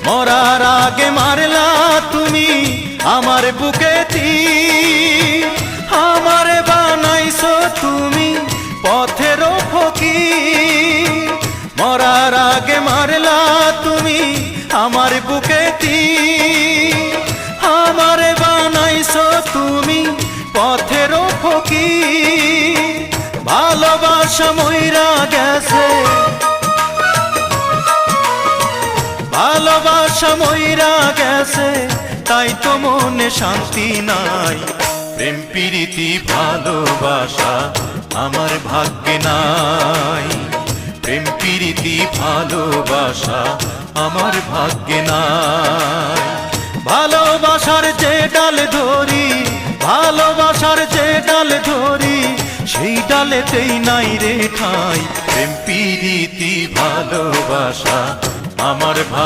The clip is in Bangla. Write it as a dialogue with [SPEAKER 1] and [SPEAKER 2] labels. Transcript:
[SPEAKER 1] মরার আগে মারলা তুমি আমার বুকে তীর, আমারে বানাইছো তুমি পথের ফকির। মরার আগে মারলা তুমি আমার বুকে তীর, আমারে বানাইছো তুমি পথের ফকির। ভালোবাসা মইরা গেছে, ভালোবাসা মইরা গেছে, তাই তো মনে শান্তি নাই। প্রেম প্রীতি ভালোবাসা আমার ভাগ্যে নাই, প্রেম প্রীতি ভালোবাসা আমার ভাগ্যে নাই। ভালোবাসার যে ডাল ধরি, ভালোবাসার যে ডাল ধরি, সেই ডালেতেই নাই রে ঠাই। প্রেম প্রীতি ভালোবাসা আমার